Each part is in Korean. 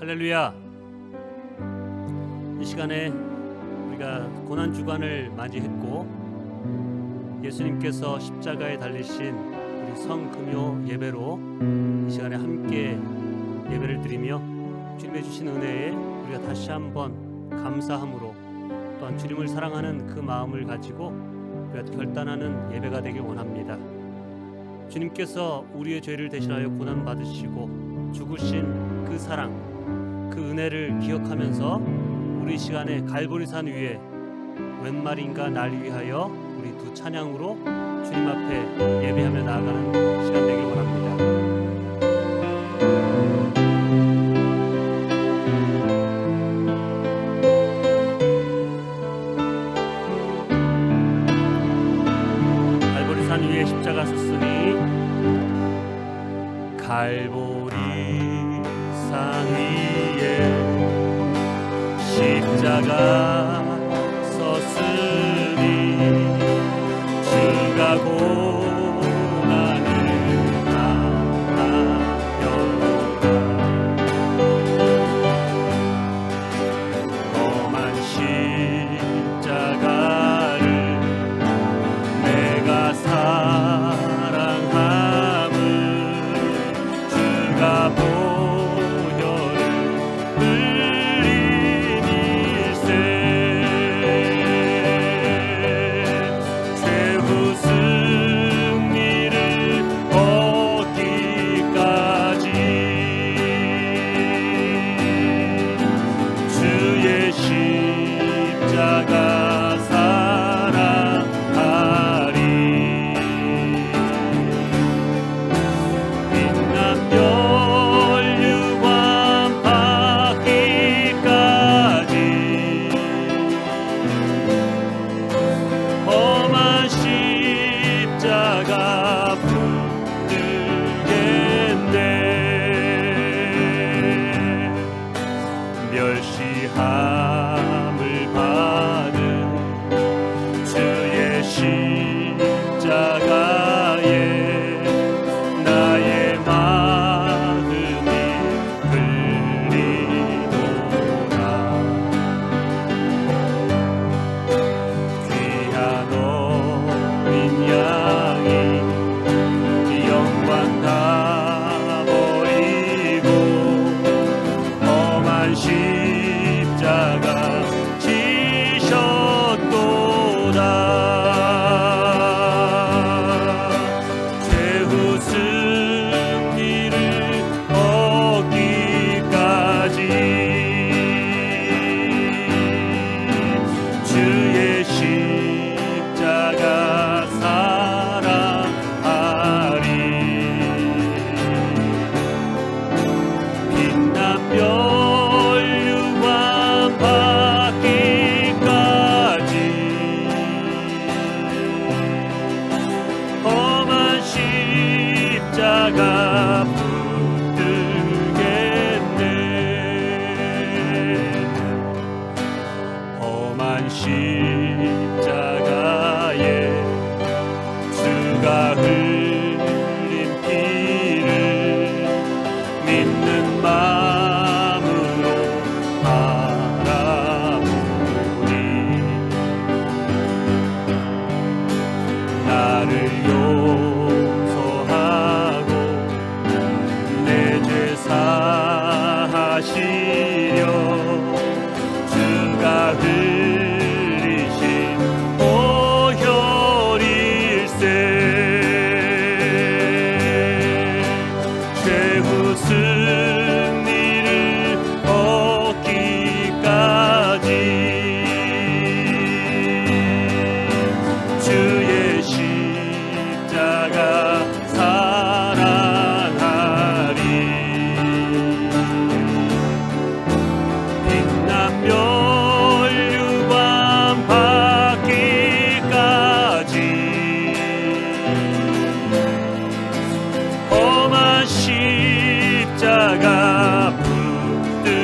할렐루야. 이 시간에 우리가 고난주간을 맞이했고 예수님께서 십자가에 달리신 우리 성금요 예배로 이 시간에 함께 예배를 드리며 주님의 주신 은혜에 우리가 다시 한번 감사함으로 또한 주님을 사랑하는 그 마음을 가지고 우리가 결단하는 예배가 되길 원합니다. 주님께서 우리의 죄를 대신하여 고난받으시고 죽으신 그 사랑, 그 은혜를 기억하면서 우리 시간에 갈보리산 위에 웬 말인가 날 위하여 우리 두 찬양으로 주님 앞에 예배하며 나아가는 시간 되길 원합니다. 갈보리산 위에 십자가 섰으니 갈보리산 위에 십자가 섰으니 주가 고난을 당하였다. 험한 십자가를 내가 사랑함을 주가 멸시함을 받은 주의 십자가에 나의 마음이 끌리도다. 귀한 어린 양이 영광 다 버리고 험한 십자가 지셨도다. 최후 승리를 얻기까지 주의 십자가 사랑하리. 빛난 별 십자가 붙들겠네. 험한 십자가에 주가 흘린 피를 믿는 마음으로 바라보리. 나를 사하시려 주가 흘리신 보혈일세. 최후 승리를 얻기까지 주의 십자가 십자가 붙들겠네.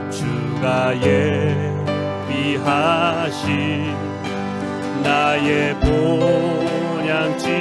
주가 예비하신 나의 본향집에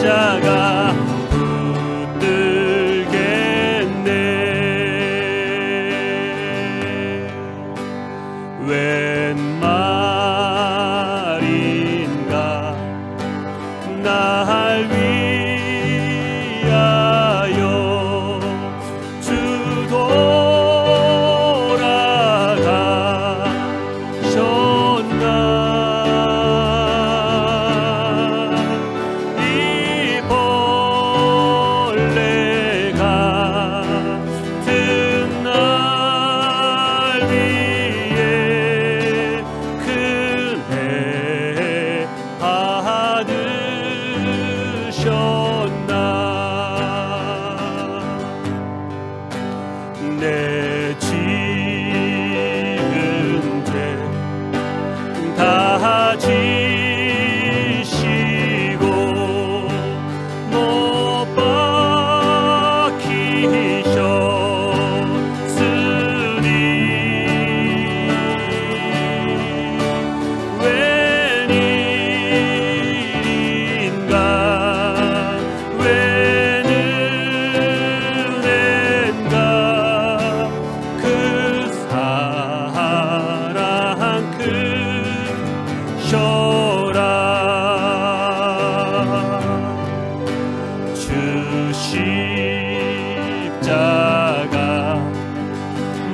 십자가 붙들겠네. 웬 말인가 날 위하여 주 돌아가셨나. 이 벌레가 든 날 위해 큰 해 받으셨나. 내 지은 죄 다 지시고 못 박히셨으니 웬일인가 웬 은혜인가 그 사랑 크셔라. 주 십자가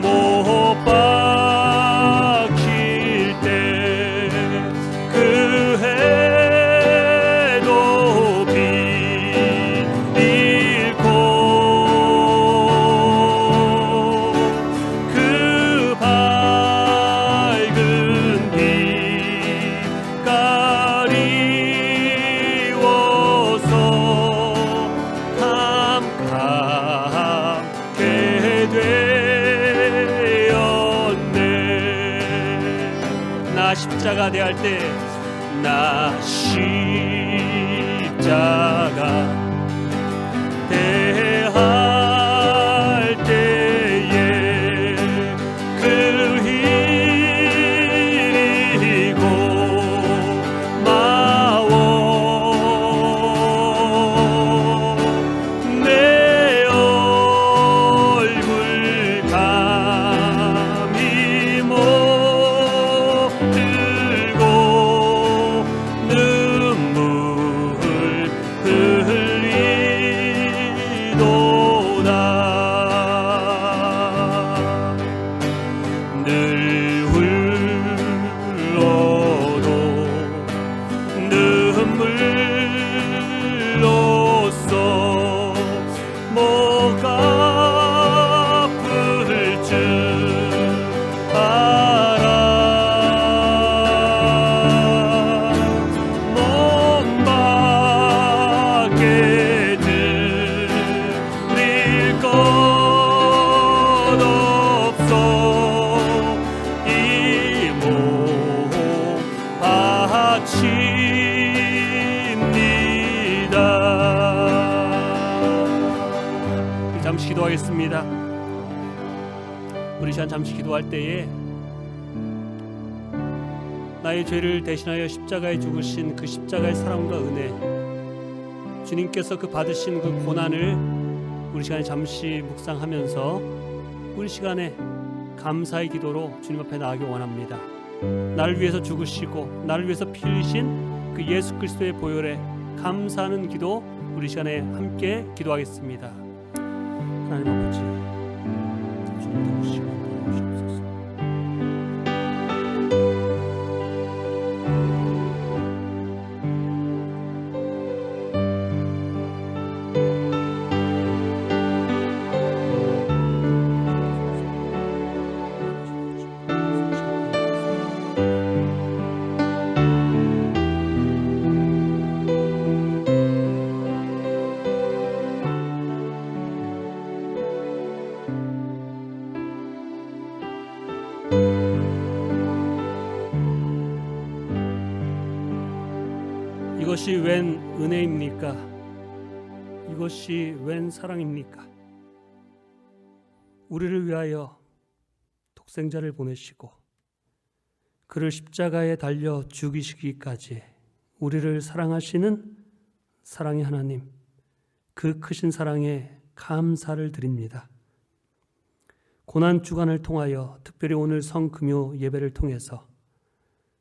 못 박힐 때 그 해도 빛 잃고 그 밝은 빛 가리워서 감감게 되었네. 나 십자가 대할 때 나 십자가 대할 때에 그 일이고 마워 내 얼굴 감히 못 들고 눈물 흘리도다. 늘 흘러도 눈물로써 목 아플 줄 알아. 몸 밖에 드릴 것 없어. 이 몸 바칩니다. 잠시 기도하겠습니다. 우리 시간 잠시 기도할 때에 나의 죄를 대신하여 십자가에 죽으신 그 십자가의 사랑과 은혜, 주님께서 그 받으신 그 고난을 우리 시간에 잠시 묵상하면서 우리 시간에 감사의 기도로 주님 앞에 나가기 원합니다. 나를 위해서 죽으시고 나를 위해서 피 흘리신 그 예수 그리스도의 보혈에 감사하는 기도 우리 시간에 함께 기도하겠습니다. 하나님 아버지, 주님 도우시고 도우시옵소서. 이것이 웬 은혜입니까? 이것이 웬 사랑입니까? 우리를 위하여 독생자를 보내시고 그를 십자가에 달려 죽이시기까지 우리를 사랑하시는 사랑의 하나님, 그 크신 사랑에 감사를 드립니다. 고난 주간을 통하여 특별히 오늘 성금요 예배를 통해서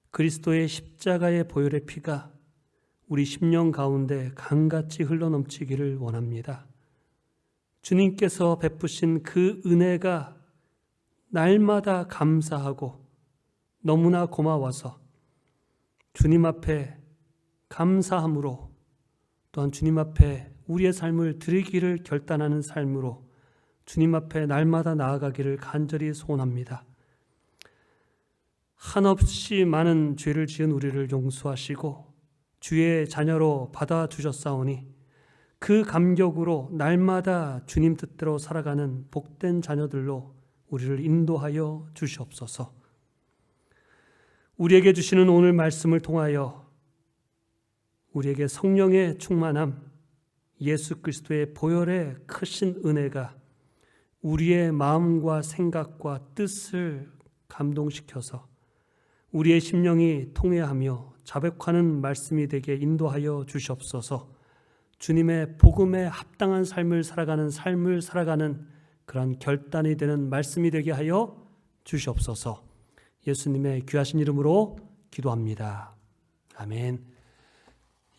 그리스도의 십자가의 보혈의 피가 우리 심령 가운데 강같이 흘러넘치기를 원합니다. 주님께서 베푸신 그 은혜가 날마다 감사하고 너무나 고마워서 주님 앞에 감사함으로 또한 주님 앞에 우리의 삶을 드리기를 결단하는 삶으로 주님 앞에 날마다 나아가기를 간절히 소원합니다. 한없이 많은 죄를 지은 우리를 용서하시고 주의 자녀로 받아주셨사오니 그 감격으로 날마다 주님 뜻대로 살아가는 복된 자녀들로 우리를 인도하여 주시옵소서. 우리에게 주시는 오늘 말씀을 통하여 우리에게 성령의 충만함, 예수 그리스도의 보혈의 크신 은혜가 우리의 마음과 생각과 뜻을 감동시켜서 우리의 심령이 통회하며 자백하는 말씀이 되게 인도하여 주시옵소서. 주님의 복음에 합당한 삶을 살아가는 그런 결단이 되는 말씀이 되게 하여 주시옵소서. 예수님의 귀하신 이름으로 기도합니다. 아멘.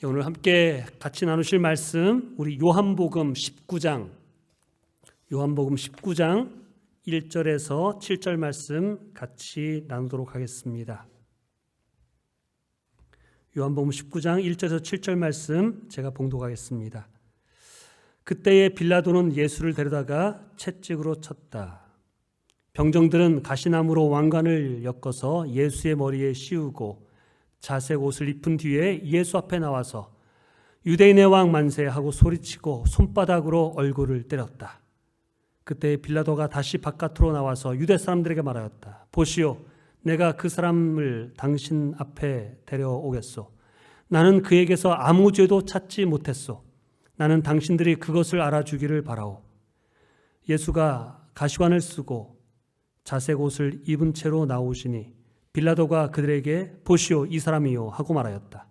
오늘 함께 같이 나누실 말씀 우리 요한복음 19장 1절에서 7절 말씀 같이 나누도록 하겠습니다. 요한복음 19장 1절에서 7절 말씀 제가 봉독하겠습니다. 그때에 빌라도는 예수를 데려다가 채찍으로 쳤다. 병정들은 가시나무로 왕관을 엮어서 예수의 머리에 씌우고 자색 옷을 입은 뒤에 예수 앞에 나와서 유대인의 왕 만세하고 소리치고 손바닥으로 얼굴을 때렸다. 그때 빌라도가 다시 바깥으로 나와서 유대 사람들에게 말하였다. 보시오, 내가 그 사람을 당신 앞에 데려오겠소. 나는 그에게서 아무 죄도 찾지 못했소. 나는 당신들이 그것을 알아주기를 바라오. 예수가 가시관을 쓰고 자색 옷을 입은 채로 나오시니 빌라도가 그들에게 보시오, 이 사람이요 하고 말하였다.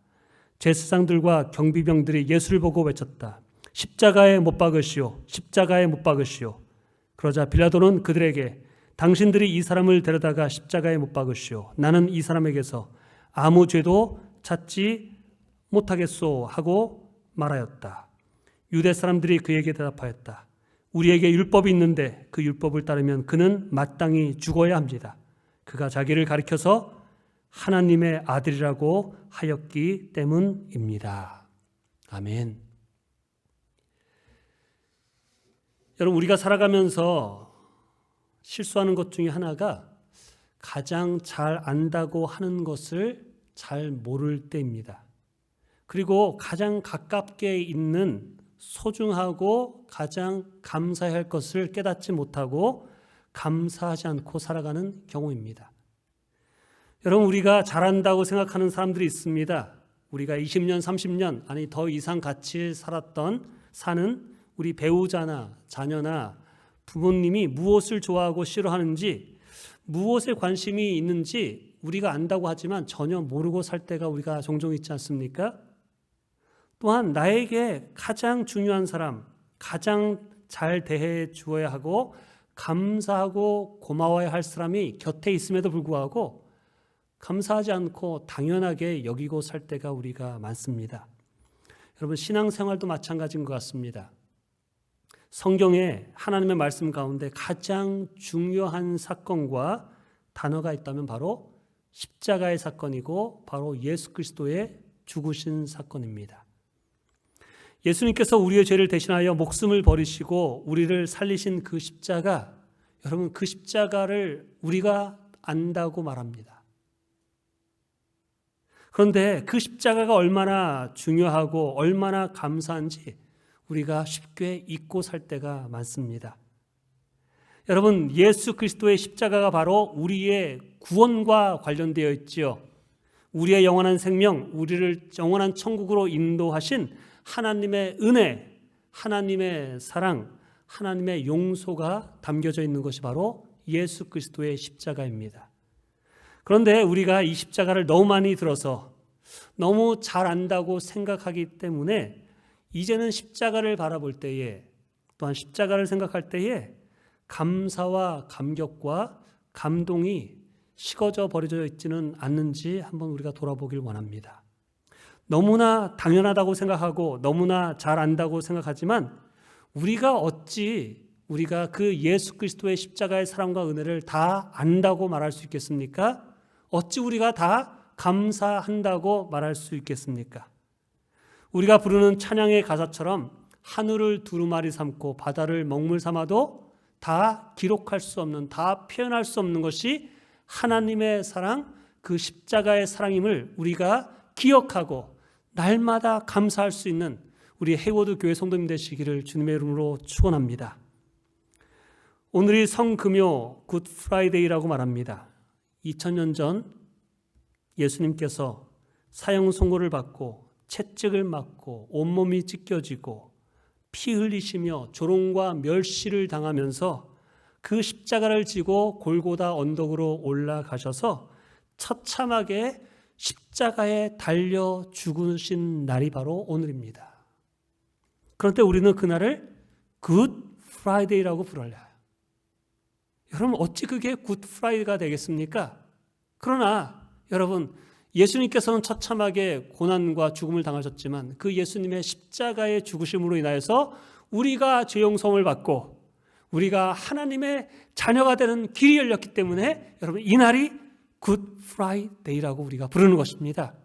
제사장들과 경비병들이 예수를 보고 외쳤다. 십자가에 못 박으시오, 십자가에 못 박으시오. 그러자 빌라도는 그들에게 당신들이 이 사람을 데려다가 십자가에 못 박으시오. 나는 이 사람에게서 아무 죄도 찾지 못하겠소 하고 말하였다. 유대 사람들이 그에게 대답하였다. 우리에게 율법이 있는데 그 율법을 따르면 그는 마땅히 죽어야 합니다. 그가 자기를 가리켜서 하나님의 아들이라고 하였기 때문입니다. 아멘. 여러분, 우리가 살아가면서 실수하는 것 중에 하나가 가장 잘 안다고 하는 것을 잘 모를 때입니다. 그리고 가장 가깝게 있는 소중하고 가장 감사해야 할 것을 깨닫지 못하고 감사하지 않고 살아가는 경우입니다. 여러분, 우리가 잘한다고 생각하는 사람들이 있습니다. 우리가 20년, 30년 아니 더 이상 같이 사는 우리 배우자나 자녀나 부모님이 무엇을 좋아하고 싫어하는지, 무엇에 관심이 있는지 우리가 안다고 하지만 전혀 모르고 살 때가 우리가 종종 있지 않습니까? 또한 나에게 가장 중요한 사람, 가장 잘 대해 주어야 하고 감사하고 고마워야 할 사람이 곁에 있음에도 불구하고 감사하지 않고 당연하게 여기고 살 때가 우리가 많습니다. 여러분, 신앙생활도 마찬가지인 것 같습니다. 성경에 하나님의 말씀 가운데 가장 중요한 사건과 단어가 있다면 바로 십자가의 사건이고 바로 예수 그리스도의 죽으신 사건입니다. 예수님께서 우리의 죄를 대신하여 목숨을 버리시고 우리를 살리신 그 십자가, 여러분, 그 십자가를 우리가 안다고 말합니다. 그런데 그 십자가가 얼마나 중요하고 얼마나 감사한지 우리가 쉽게 잊고 살 때가 많습니다. 여러분, 예수 그리스도의 십자가가 바로 우리의 구원과 관련되어 있지요. 우리의 영원한 생명, 우리를 영원한 천국으로 인도하신 하나님의 은혜, 하나님의 사랑, 하나님의 용서가 담겨져 있는 것이 바로 예수 그리스도의 십자가입니다. 그런데 우리가 이 십자가를 너무 많이 들어서 너무 잘 안다고 생각하기 때문에 이제는 십자가를 바라볼 때에, 또한 십자가를 생각할 때에 감사와 감격과 감동이 식어져 버려져 있지는 않는지 한번 우리가 돌아보길 원합니다. 너무나 당연하다고 생각하고 너무나 잘 안다고 생각하지만 우리가 그 예수 그리스도의 십자가의 사랑과 은혜를 다 안다고 말할 수 있겠습니까? 어찌 우리가 다 감사한다고 말할 수 있겠습니까? 우리가 부르는 찬양의 가사처럼 하늘을 두루마리 삼고 바다를 먹물 삼아도 다 기록할 수 없는, 다 표현할 수 없는 것이 하나님의 사랑, 그 십자가의 사랑임을 우리가 기억하고 날마다 감사할 수 있는 우리 헤이워드 교회 성도님 되시기를 주님의 이름으로 축원합니다. 오늘이 성금요 굿 프라이데이라고 말합니다. 2000년 전 예수님께서 사형 선고를 받고 채찍을 맞고 온몸이 찢겨지고 피 흘리시며 조롱과 멸시를 당하면서 그 십자가를 지고 골고다 언덕으로 올라가셔서 처참하게 십자가에 달려 죽으신 날이 바로 오늘입니다. 그런데 우리는 그날을 굿 프라이데이라고 불러요. 여러분, 어찌 그게 굿 프라이데이가 되겠습니까? 그러나 여러분, 예수님께서는 처참하게 고난과 죽음을 당하셨지만 그 예수님의 십자가의 죽으심으로 인하여서 우리가 죄 용서를 받고 우리가 하나님의 자녀가 되는 길이 열렸기 때문에 여러분, 이 날이 굿 프라이데이라고 우리가 부르는 것입니다.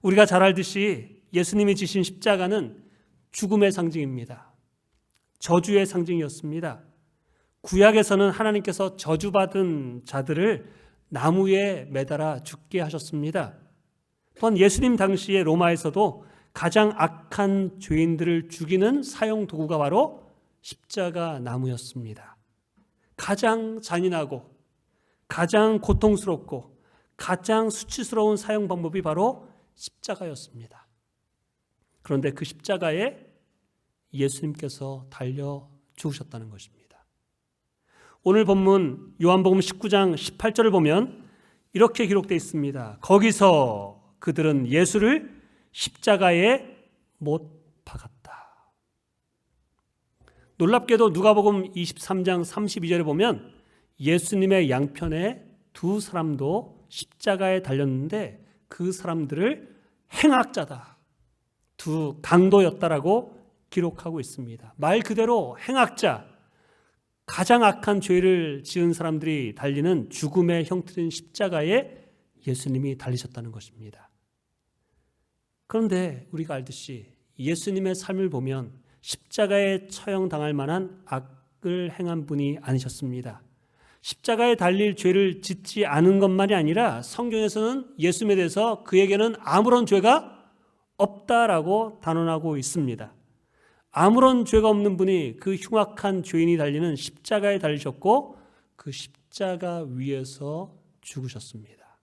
우리가 잘 알듯이 예수님이 지신 십자가는 죽음의 상징입니다. 저주의 상징이었습니다. 구약에서는 하나님께서 저주받은 자들을 나무에 매달아 죽게 하셨습니다. 또한 예수님 당시에 로마에서도 가장 악한 죄인들을 죽이는 사형 도구가 바로 십자가 나무였습니다. 가장 잔인하고 가장 고통스럽고 가장 수치스러운 사형 방법이 바로 십자가였습니다. 그런데 그 십자가에 예수님께서 달려 죽으셨다는 것입니다. 오늘 본문 요한복음 19장 18절을 보면 이렇게 기록되어 있습니다. 거기서 그들은 예수를 십자가에 못 박았다. 놀랍게도 누가복음 23장 32절에 보면 예수님의 양편에 두 사람도 십자가에 달렸는데 그 사람들을 행악자다, 두 강도였다라고 기록하고 있습니다. 말 그대로 행악자, 가장 악한 죄를 지은 사람들이 달리는 죽음의 형틀인 십자가에 예수님이 달리셨다는 것입니다. 그런데 우리가 알듯이 예수님의 삶을 보면 십자가에 처형당할 만한 악을 행한 분이 아니셨습니다. 십자가에 달릴 죄를 짓지 않은 것만이 아니라 성경에서는 예수님에 대해서 그에게는 아무런 죄가 없다라고 단언하고 있습니다. 아무런 죄가 없는 분이 그 흉악한 죄인이 달리는 십자가에 달리셨고 그 십자가 위에서 죽으셨습니다.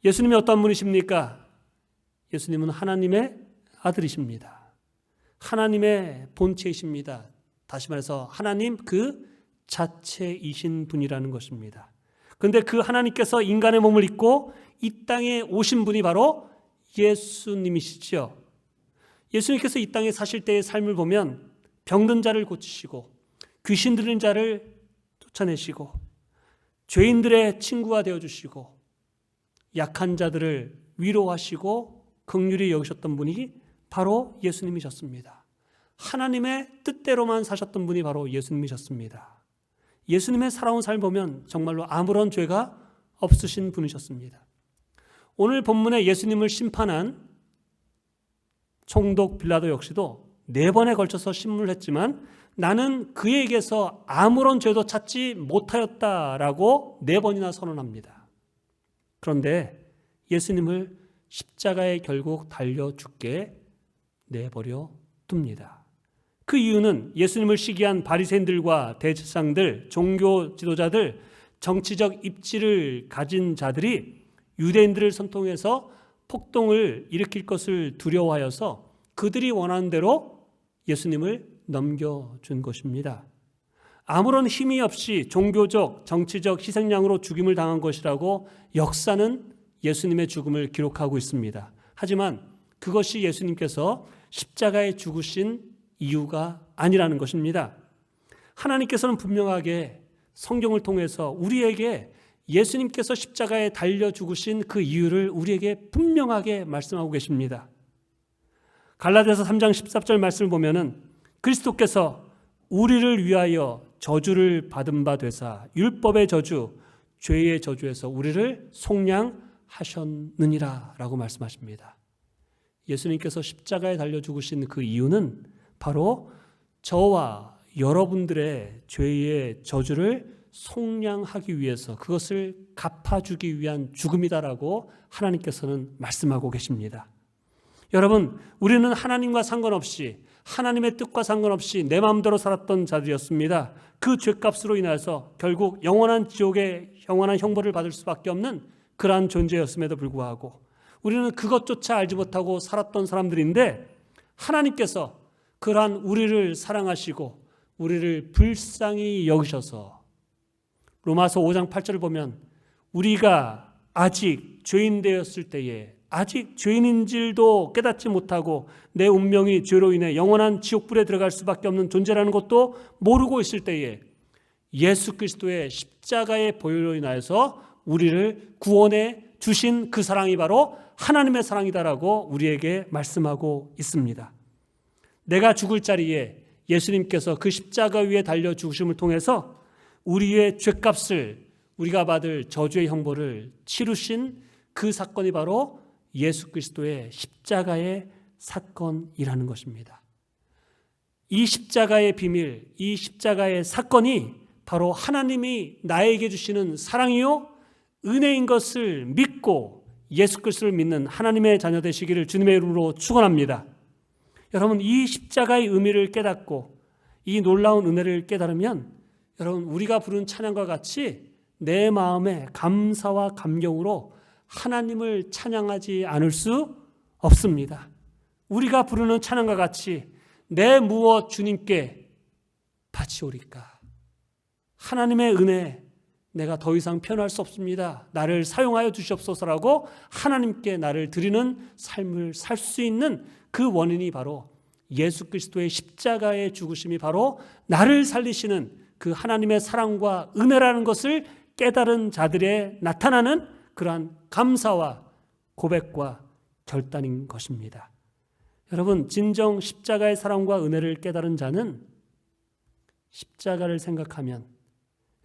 예수님이 어떤 분이십니까? 예수님은 하나님의 아들이십니다. 하나님의 본체이십니다. 다시 말해서 하나님 그 자체이신 분이라는 것입니다. 그런데 그 하나님께서 인간의 몸을 입고 이 땅에 오신 분이 바로 예수님이시죠. 예수님께서 이 땅에 사실 때의 삶을 보면 병든 자를 고치시고 귀신 들린 자를 쫓아내시고 죄인들의 친구가 되어주시고 약한 자들을 위로하시고 긍휼히 여기셨던 분이 바로 예수님이셨습니다. 하나님의 뜻대로만 사셨던 분이 바로 예수님이셨습니다. 예수님의 살아온 삶을 보면 정말로 아무런 죄가 없으신 분이셨습니다. 오늘 본문에 예수님을 심판한 총독 빌라도 역시도 4번에 걸쳐서 신문을 했지만 나는 그에게서 아무런 죄도 찾지 못하였다라고 4번이나 선언합니다. 그런데 예수님을 십자가에 결국 달려 죽게 내버려 둡니다. 그 이유는 예수님을 시기한 바리새인들과 대제사장들, 종교 지도자들, 정치적 입지를 가진 자들이 유대인들을 선동해서 폭동을 일으킬 것을 두려워하여서 그들이 원하는 대로 예수님을 넘겨준 것입니다. 아무런 힘이 없이 종교적, 정치적 희생양으로 죽임을 당한 것이라고 역사는 예수님의 죽음을 기록하고 있습니다. 하지만 그것이 예수님께서 십자가에 죽으신 이유가 아니라는 것입니다. 하나님께서는 분명하게 성경을 통해서 우리에게 예수님께서 십자가에 달려 죽으신 그 이유를 우리에게 분명하게 말씀하고 계십니다. 갈라디아서 3장 14절 말씀을 보면은 그리스도께서 우리를 위하여 저주를 받은 바 되사 율법의 저주, 죄의 저주에서 우리를 속량하셨느니라 라고 말씀하십니다. 예수님께서 십자가에 달려 죽으신 그 이유는 바로 저와 여러분들의 죄의 저주를 속량하기 위해서, 그것을 갚아주기 위한 죽음이다라고 하나님께서는 말씀하고 계십니다. 여러분, 우리는 하나님과 상관없이, 하나님의 뜻과 상관없이 내 마음대로 살았던 자들이었습니다. 그 죄값으로 인해서 결국 영원한 지옥의 영원한 형벌을 받을 수밖에 없는 그러한 존재였음에도 불구하고 우리는 그것조차 알지 못하고 살았던 사람들인데, 하나님께서 그러한 우리를 사랑하시고 우리를 불쌍히 여기셔서 로마서 5장 8절을 보면 우리가 아직 죄인 되었을 때에, 아직 죄인인 줄도 깨닫지 못하고 내 운명이 죄로 인해 영원한 지옥불에 들어갈 수밖에 없는 존재라는 것도 모르고 있을 때에 예수 그리스도의 십자가의 보혈로 인하여서 우리를 구원해 주신 그 사랑이 바로 하나님의 사랑이다라고 우리에게 말씀하고 있습니다. 내가 죽을 자리에 예수님께서 그 십자가 위에 달려 죽으심을 통해서 우리의 죄값을, 우리가 받을 저주의 형벌을 치르신 그 사건이 바로 예수 그리스도의 십자가의 사건이라는 것입니다. 이 십자가의 비밀, 이 십자가의 사건이 바로 하나님이 나에게 주시는 사랑이요 은혜인 것을 믿고 예수 그리스도를 믿는 하나님의 자녀 되시기를 주님의 이름으로 축원합니다. 여러분, 이 십자가의 의미를 깨닫고 이 놀라운 은혜를 깨달으면 여러분, 우리가 부른 찬양과 같이 내 마음에 감사와 감격으로 하나님을 찬양하지 않을 수 없습니다. 우리가 부르는 찬양과 같이 내 무엇 주님께 바치오리까? 하나님의 은혜, 내가 더 이상 편할 수 없습니다. 나를 사용하여 주시옵소서라고 하나님께 나를 드리는 삶을 살 수 있는 그 원인이 바로 예수 그리스도의 십자가의 죽으심이 바로 나를 살리시는 그 하나님의 사랑과 은혜라는 것을 깨달은 자들의 나타나는 그러한 감사와 고백과 결단인 것입니다. 여러분, 진정 십자가의 사랑과 은혜를 깨달은 자는 십자가를 생각하면,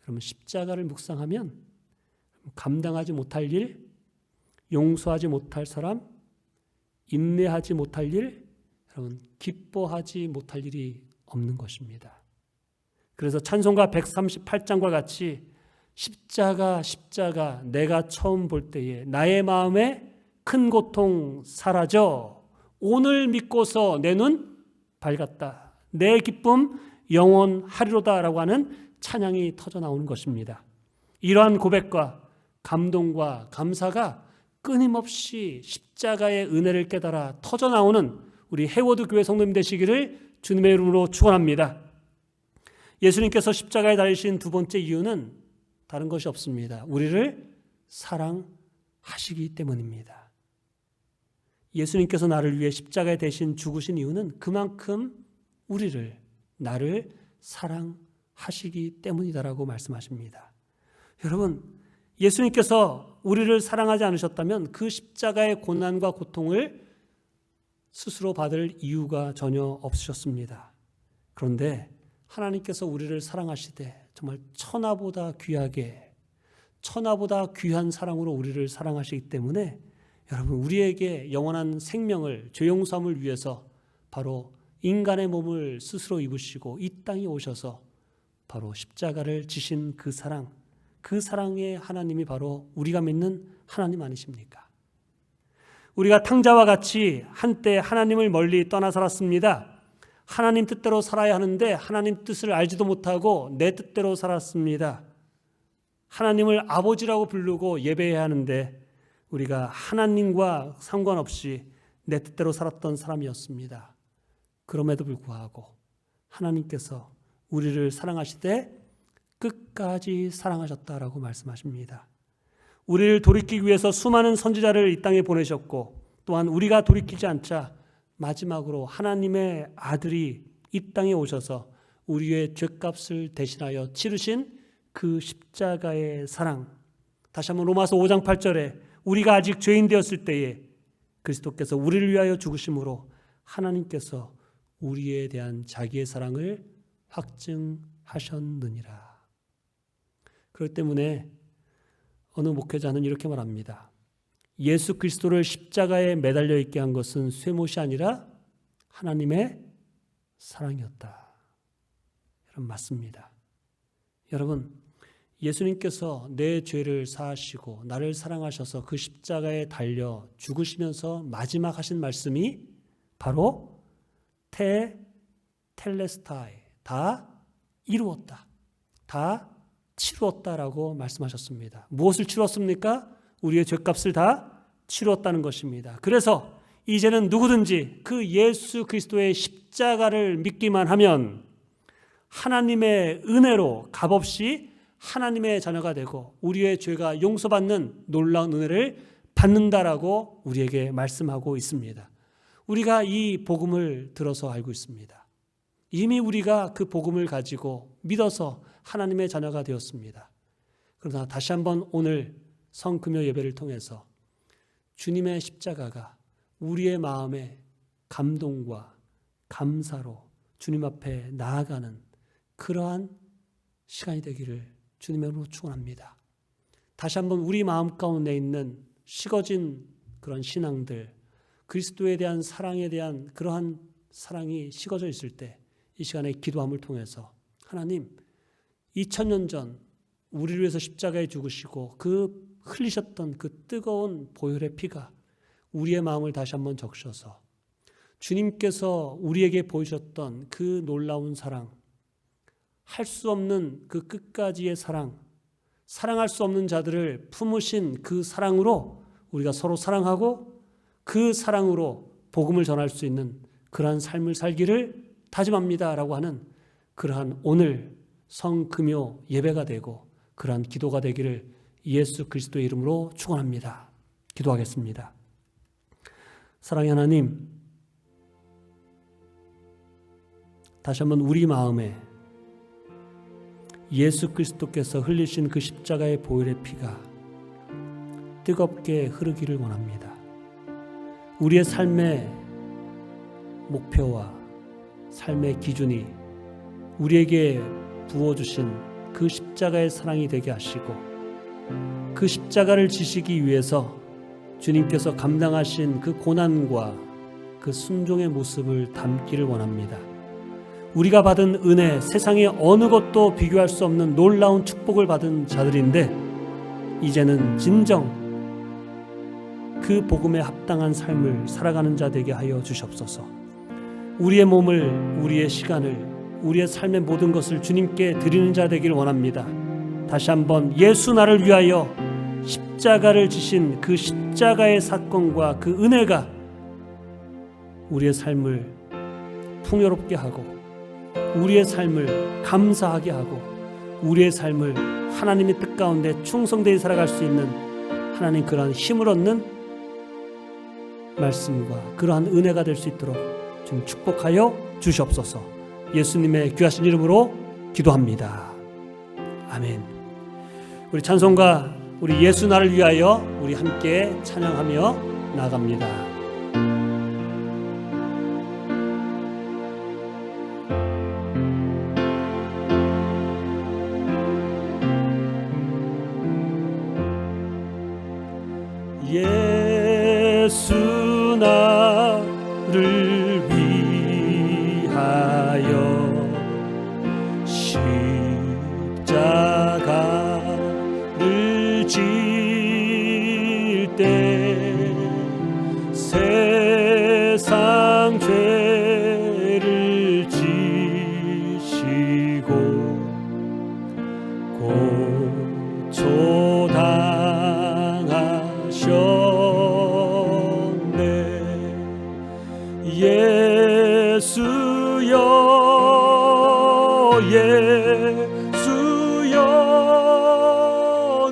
여러분, 십자가를 묵상하면 감당하지 못할 일, 용서하지 못할 사람, 인내하지 못할 일, 여러분, 기뻐하지 못할 일이 없는 것입니다. 그래서 찬송가 138장과 같이 십자가 십자가 내가 처음 볼 때에 나의 마음에 큰 고통 사라져 오늘 믿고서 내 눈 밝았다. 내 기쁨 영원하리로다 라고 하는 찬양이 터져 나오는 것입니다. 이러한 고백과 감동과 감사가 끊임없이 십자가의 은혜를 깨달아 터져 나오는 우리 해워드 교회 성도님 되시기를 주님의 이름으로 축원합니다. 예수님께서 십자가에 달리신 두 번째 이유는 다른 것이 없습니다. 우리를 사랑하시기 때문입니다. 예수님께서 나를 위해 십자가에 대신 죽으신 이유는 그만큼 우리를, 나를 사랑하시기 때문이다라고 말씀하십니다. 여러분, 예수님께서 우리를 사랑하지 않으셨다면 그 십자가의 고난과 고통을 스스로 받을 이유가 전혀 없으셨습니다. 그런데 하나님께서 우리를 사랑하시되 정말 천하보다 귀하게, 천하보다 귀한 사랑으로 우리를 사랑하시기 때문에 여러분, 우리에게 영원한 생명을, 죄 용서함을 위해서 바로 인간의 몸을 스스로 입으시고 이 땅에 오셔서 바로 십자가를 지신 그 사랑, 그 사랑의 하나님이 바로 우리가 믿는 하나님 아니십니까? 우리가 탕자와 같이 한때 하나님을 멀리 떠나 살았습니다. 하나님 뜻대로 살아야 하는데 하나님 뜻을 알지도 못하고 내 뜻대로 살았습니다. 하나님을 아버지라고 부르고 예배해야 하는데 우리가 하나님과 상관없이 내 뜻대로 살았던 사람이었습니다. 그럼에도 불구하고 하나님께서 우리를 사랑하시되 끝까지 사랑하셨다라고 말씀하십니다. 우리를 돌이키기 위해서 수많은 선지자를 이 땅에 보내셨고 또한 우리가 돌이키지 않자 마지막으로 하나님의 아들이 이 땅에 오셔서 우리의 죄값을 대신하여 치르신 그 십자가의 사랑, 다시 한번 로마서 5장 8절에 우리가 아직 죄인 되었을 때에 그리스도께서 우리를 위하여 죽으심으로 하나님께서 우리에 대한 자기의 사랑을 확증하셨느니라. 그렇기 때문에 어느 목회자는 이렇게 말합니다. 예수 그리스도를 십자가에 매달려 있게 한 것은 쇠못이 아니라 하나님의 사랑이었다. 여러분, 맞습니다. 여러분, 예수님께서 내 죄를 사하시고 나를 사랑하셔서 그 십자가에 달려 죽으시면서 마지막 하신 말씀이 바로 텔레스타이, 다 이루었다, 다 치루었다라고 말씀하셨습니다. 무엇을 치루었습니까? 우리의 죄값을 다 치루었다는 것입니다. 그래서 이제는 누구든지 그 예수 그리스도의 십자가를 믿기만 하면 하나님의 은혜로 값없이 하나님의 자녀가 되고 우리의 죄가 용서받는 놀라운 은혜를 받는다라고 우리에게 말씀하고 있습니다. 우리가 이 복음을 들어서 알고 있습니다. 이미 우리가 그 복음을 가지고 믿어서 하나님의 자녀가 되었습니다. 그러나 다시 한번 오늘 성금요 예배를 통해서 주님의 십자가가 우리의 마음에 감동과 감사로 주님 앞에 나아가는 그러한 시간이 되기를 주님으로 축원합니다. 다시 한번 우리 마음 가운데 있는 식어진 그런 신앙들, 그리스도에 대한 사랑에 대한 그러한 사랑이 식어져 있을 때 이 시간에 기도함을 통해서 하나님, 2000년 전 우리를 위해서 십자가에 죽으시고 그 흘리셨던 그 뜨거운 보혈의 피가 우리의 마음을 다시 한번 적셔서 주님께서 우리에게 보이셨던 그 놀라운 사랑, 할 수 없는 그 끝까지의 사랑, 사랑할 수 없는 자들을 품으신 그 사랑으로 우리가 서로 사랑하고 그 사랑으로 복음을 전할 수 있는 그러한 삶을 살기를 다짐합니다라고 하는 그러한 오늘 성금요 예배가 되고 그러한 기도가 되기를 예수 그리스도의 이름으로 축원합니다. 기도하겠습니다. 사랑의 하나님, 다시 한번 우리 마음에 예수 그리스도께서 흘리신 그 십자가의 보혈의 피가 뜨겁게 흐르기를 원합니다. 우리의 삶의 목표와 삶의 기준이 우리에게 부어주신 그 십자가의 사랑이 되게 하시고 그 십자가를 지시기 위해서 주님께서 감당하신 그 고난과 그 순종의 모습을 담기를 원합니다. 우리가 받은 은혜, 세상의 어느 것도 비교할 수 없는 놀라운 축복을 받은 자들인데 이제는 진정 그 복음에 합당한 삶을 살아가는 자 되게 하여 주시옵소서. 우리의 몸을, 우리의 시간을, 우리의 삶의 모든 것을 주님께 드리는 자 되기를 원합니다. 다시 한번 예수 나를 위하여 십자가를 지신 그 십자가의 사건과 그 은혜가 우리의 삶을 풍요롭게 하고 우리의 삶을 감사하게 하고 우리의 삶을 하나님의 뜻 가운데 충성되이 살아갈 수 있는 하나님 그러한 힘을 얻는 말씀과 그러한 은혜가 될 수 있도록 좀 축복하여 주시옵소서. 예수님의 귀하신 이름으로 기도합니다. 아멘. 우리 찬송가 우리 예수 나를 위하여 우리 함께 찬양하며 나아갑니다. 예수 나를 위하여 십자가를 질 때 세상 죄를 지시고 고초당하셨네. 예수여 예수여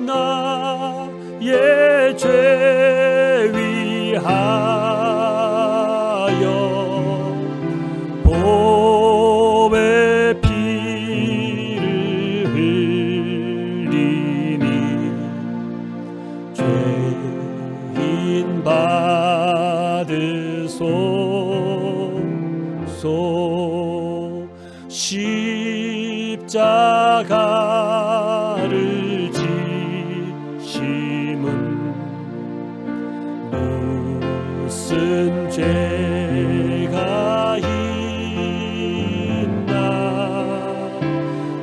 나의 죄 위하 주옵소서. 십자가를 지심은 무슨 죄가 있나.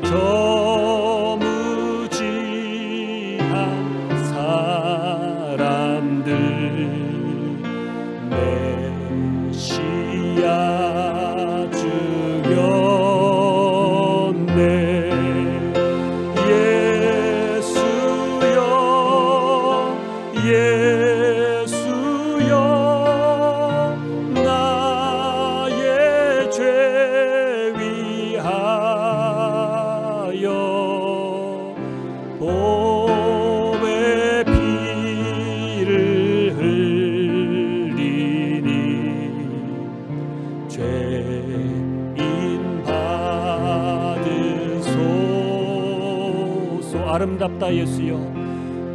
저 무지한 사람들 메시아 죽였네. 예수여 예수여 나의 죄 위하여 보배 피를 흘리니 죄인 받으소서. 아름답다 예수여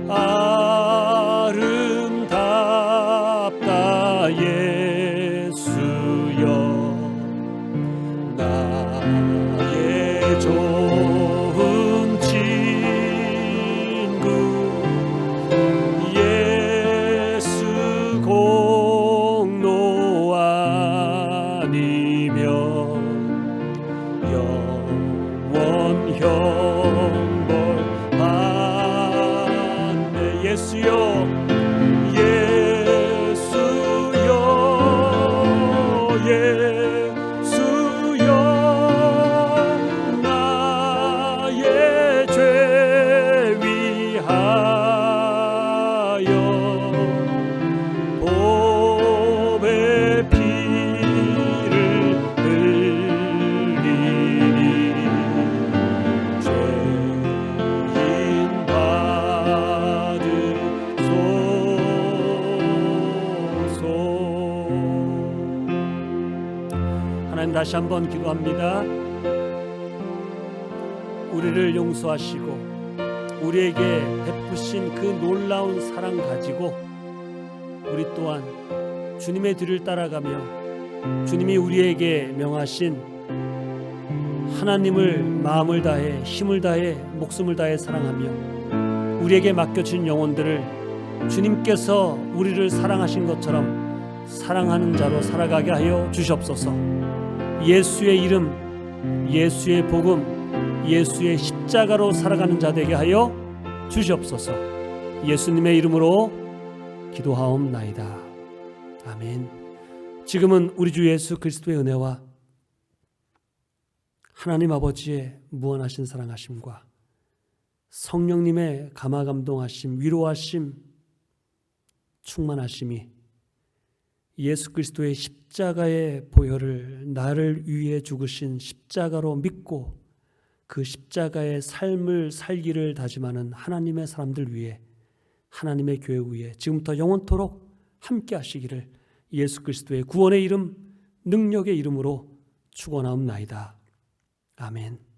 아름답다 예수여 나의 좋은 친구 예수 공로 아니면 영원 형벌 받네. 예수여 예수여 예수여 나의 죄 위하여 보배 피를 흘리니 죄인 받으소서. 하나님 다시 한번 기도합니다. 우리를 용서하시고 우리에게 베푸신 그 놀라운 사랑 가지고 우리 또한 주님의 뒤를 따라가며 주님이 우리에게 명하신 하나님을 마음을 다해 힘을 다해 목숨을 다해 사랑하며 우리에게 맡겨진 영혼들을 주님께서 우리를 사랑하신 것처럼 사랑하는 자로 살아가게 하여 주시옵소서. 예수의 이름, 예수의 복음, 예수의 십자가로 살아가는 자 되게 하여 주시옵소서. 예수님의 이름으로 기도하옵나이다. 아멘. 지금은 우리 주 예수 그리스도의 은혜와 하나님 아버지의 무한하신 사랑하심과 성령님의 감화감동하심, 위로하심, 충만하심이 예수 그리스도의 십자가의 보혈을 나를 위해 죽으신 십자가로 믿고 그 십자가의 삶을 살기를 다짐하는 하나님의 사람들 위해 하나님의 교회 위에 지금부터 영원토록 함께 하시기를 예수 그리스도의 구원의 이름, 능력의 이름으로 축원하옵나이다. 아멘.